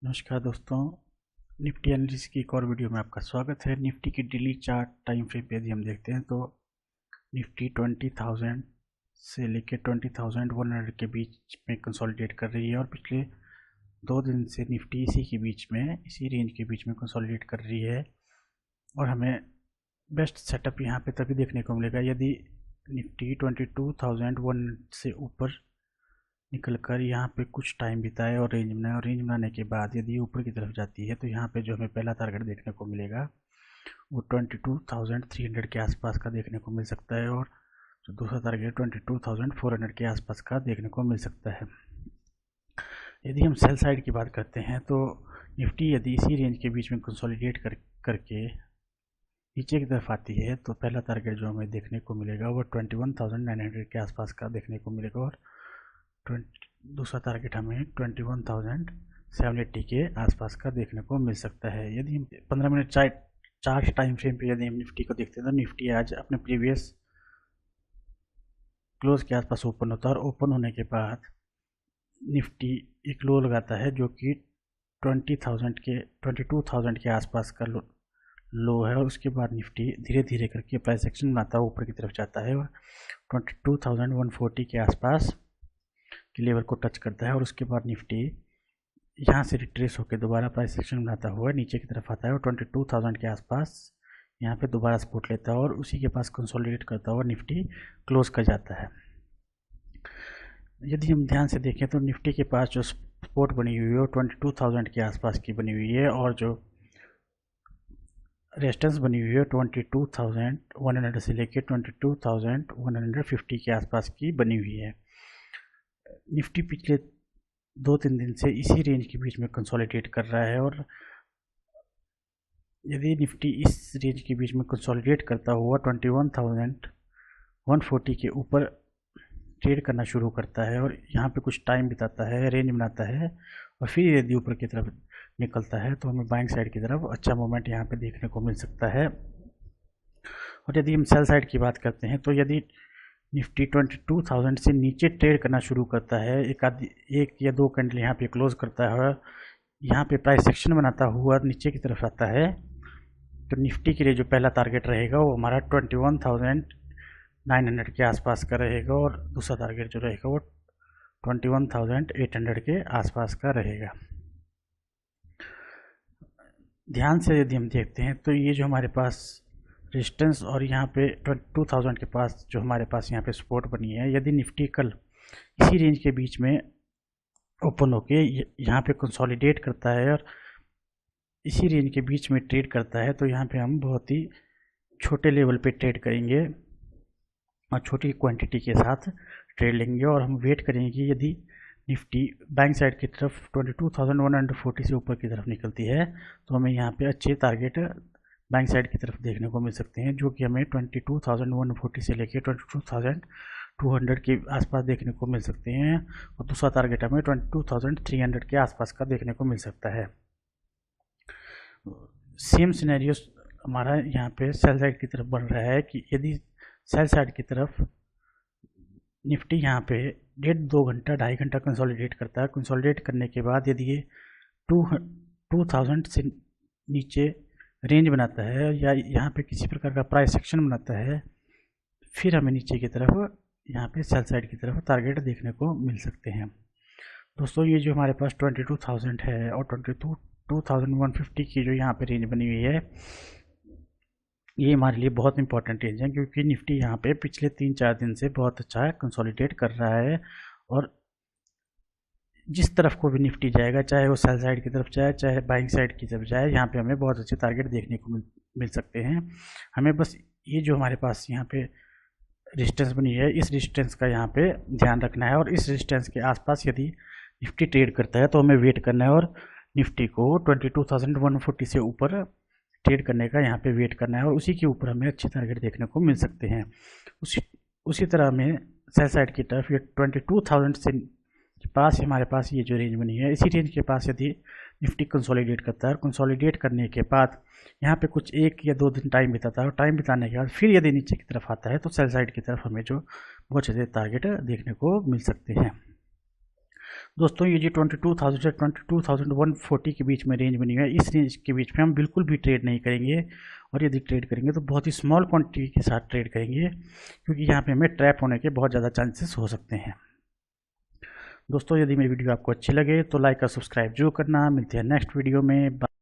नमस्कार दोस्तों, Nifty analysis की एक और वीडियो में आपका स्वागत है। निफ्टी की डेली चार्ट टाइम फ्रेम पे यदि हम देखते हैं तो निफ्टी 20,000 से लेकर 20,100 के बीच में कंसोलिडेट कर रही है और पिछले 2 दिन से निफ्टी इसी के बीच में, इसी रेंज के बीच में कंसोलिडेट कर रही है। और हमें बेस्ट सेटअप यहाँ पे तभी देखने को मिलेगा यदि निफ्टी 22,001 से ऊपर निकल कर यहाँ पे कुछ टाइम बिताए और रेंज बनाए, और रेंज बनाने के बाद यदि ऊपर की तरफ जाती है तो यहाँ पे जो हमें पहला टारगेट देखने को मिलेगा वो 22,300 के आसपास का देखने को मिल सकता है, और जो दूसरा टारगेट 22,400 के आसपास का देखने को मिल सकता है। यदि हम सेल साइड की बात करते हैं तो निफ्टी यदि इसी रेंज के बीच में कंसोलिडेट करके नीचे की तरफ आती है तो पहला टारगेट जो हमें देखने को मिलेगा वो 21,900 के आसपास का देखने को मिलेगा, और दूसरा टारगेट हमें 21,780 के आसपास का देखने को मिल सकता है। यदि हम 15 मिनट चार्ट टाइम फ्रेम पे यदि हम निफ्टी को देखते हैं तो निफ्टी आज अपने प्रीवियस क्लोज के आसपास ओपन होता है, और ओपन होने के बाद निफ्टी एक लो लगाता है जो कि 22,000 के आसपास का लो है, और उसके बाद निफ्टी धीरे धीरे करके प्राइस एक्शन बनाता है, ऊपर की तरफ जाता है और 22,140 के आसपास के लेवल को टच करता है, और उसके बाद निफ्टी यहाँ से रिट्रेस होकर दोबारा प्राइस एक्शन बनाता हुआ नीचे की तरफ आता है और 22,000 के आसपास यहाँ पे दोबारा सपोर्ट लेता है, और उसी के पास कंसोलिडेट करता हुआ निफ्टी क्लोज कर जाता है। यदि हम ध्यान से देखें तो निफ्टी के पास जो सपोर्ट बनी हुई है वो 22,000 के आसपास की बनी हुई है, और जो रेजिस्टेंस बनी हुई है 22,100 से लेकर 22,150 के आसपास की बनी हुई है। निफ्टी पिछले 2-3 दिन से इसी रेंज के बीच में कंसोलिडेट कर रहा है, और यदि निफ्टी इस रेंज के बीच में कंसोलिडेट करता हुआ 21,140 के ऊपर ट्रेड करना शुरू करता है और यहाँ पे कुछ टाइम बिताता है, रेंज बनाता है, और फिर यदि ऊपर की तरफ निकलता है तो हमें बाइंग साइड की तरफ अच्छा मोमेंट यहाँ पे देखने को मिल सकता है। और यदि हम सेल साइड की बात करते हैं तो यदि निफ्टी 22,000 से नीचे ट्रेड करना शुरू करता है, एक या दो कैंडल यहाँ पे क्लोज करता है, यहाँ पे प्राइस सेक्शन बनाता हुआ नीचे की तरफ आता है, तो निफ्टी के लिए जो पहला टारगेट रहेगा वो हमारा 21,900 के आसपास का रहेगा, और दूसरा टारगेट जो रहेगा वो 21,800 के आसपास का रहेगा। ध्यान से यदि हम देखते हैं तो ये जो हमारे पास रेजिस्टेंस और यहाँ पे 22,000 के पास जो हमारे पास यहाँ पे सपोर्ट बनी है, यदि निफ्टी कल इसी रेंज के बीच में ओपन होके यहाँ पे कंसोलिडेट करता है और इसी रेंज के बीच में ट्रेड करता है तो यहाँ पे हम बहुत ही छोटे लेवल पे ट्रेड करेंगे और छोटी क्वांटिटी के साथ ट्रेड लेंगे, और हम वेट करेंगे कि यदि निफ्टी बैंक साइड की तरफ 22,140 से ऊपर की तरफ निकलती है तो हमें यहाँ पे अच्छे टारगेट बैंक साइड की तरफ देखने को मिल सकते हैं, जो कि हमें 22,140 से लेकर 22,200 के आसपास देखने को मिल सकते हैं, और दूसरा टारगेट हमें 22,300 के आसपास का देखने को मिल सकता है। सेम सिनेरियो हमारा यहाँ पे सेल साइड की तरफ बन रहा है कि यदि सेल साइड की तरफ निफ्टी यहाँ पे 1.5-2 घंटा 2.5 घंटा कंसोलिडेट करता है, कंसोलिडेट करने के बाद यदि ये 2,000 से नीचे रेंज बनाता है या यहाँ पे किसी प्रकार का प्राइस एक्शन बनाता है, फिर हमें नीचे की तरफ यहाँ पे सेल साइड की तरफ टारगेट देखने को मिल सकते हैं। दोस्तों, ये जो हमारे पास 22,000 है और 22,150 की जो यहाँ पे रेंज बनी हुई है, ये हमारे लिए बहुत इंपॉर्टेंट रेंज है, क्योंकि निफ्टी यहाँ पे पिछले 3-4 दिन से बहुत अच्छा कंसोलिडेट कर रहा है, और जिस तरफ को भी निफ्टी जाएगा, चाहे वो सेल साइड की तरफ जाए चाहे बाइंग साइड की तरफ जाए, यहाँ पे हमें बहुत अच्छे टारगेट देखने को मिल सकते हैं। हमें बस ये जो हमारे पास यहाँ पे रेजिस्टेंस बनी है, इस रेजिस्टेंस का यहाँ पे ध्यान रखना है, और इस रेजिस्टेंस के आसपास यदि निफ्टी ट्रेड करता है तो हमें वेट करना है और निफ्टी को 22,140 से ऊपर ट्रेड करने का यहाँ पे वेट करना है, और उसी के ऊपर हमें अच्छे टारगेट देखने को मिल सकते हैं। उसी तरह हमें सेल साइड की तरफ ये 22,000 से के पास हमारे पास ये जो रेंज बनी है, इसी रेंज के पास यदि निफ्टी कंसोलिडेट करता है, कंसोलिडेट करने के बाद यहाँ पे कुछ 1 या 2 दिन टाइम बिताता है, और टाइम बिताने के बाद फिर यदि नीचे की तरफ आता है तो सेल साइड की तरफ हमें जो बहुत अच्छे टारगेट देखने को मिल सकते हैं। दोस्तों ये जी 22,000 से 22,140 के बीच में रेंज बनी हुई है। इस रेंज के बीच में हम बिल्कुल भी ट्रेड नहीं करेंगे, और यदि ट्रेड करेंगे तो बहुत ही स्मॉल क्वांटिटी के साथ ट्रेड करेंगे, क्योंकि यहाँ पे हमें ट्रैप होने के बहुत ज़्यादा चांसेस हो सकते हैं। दोस्तों यदि मेरी वीडियो आपको अच्छी लगे तो लाइक और सब्सक्राइब जरूर करना। मिलते हैं नेक्स्ट वीडियो में।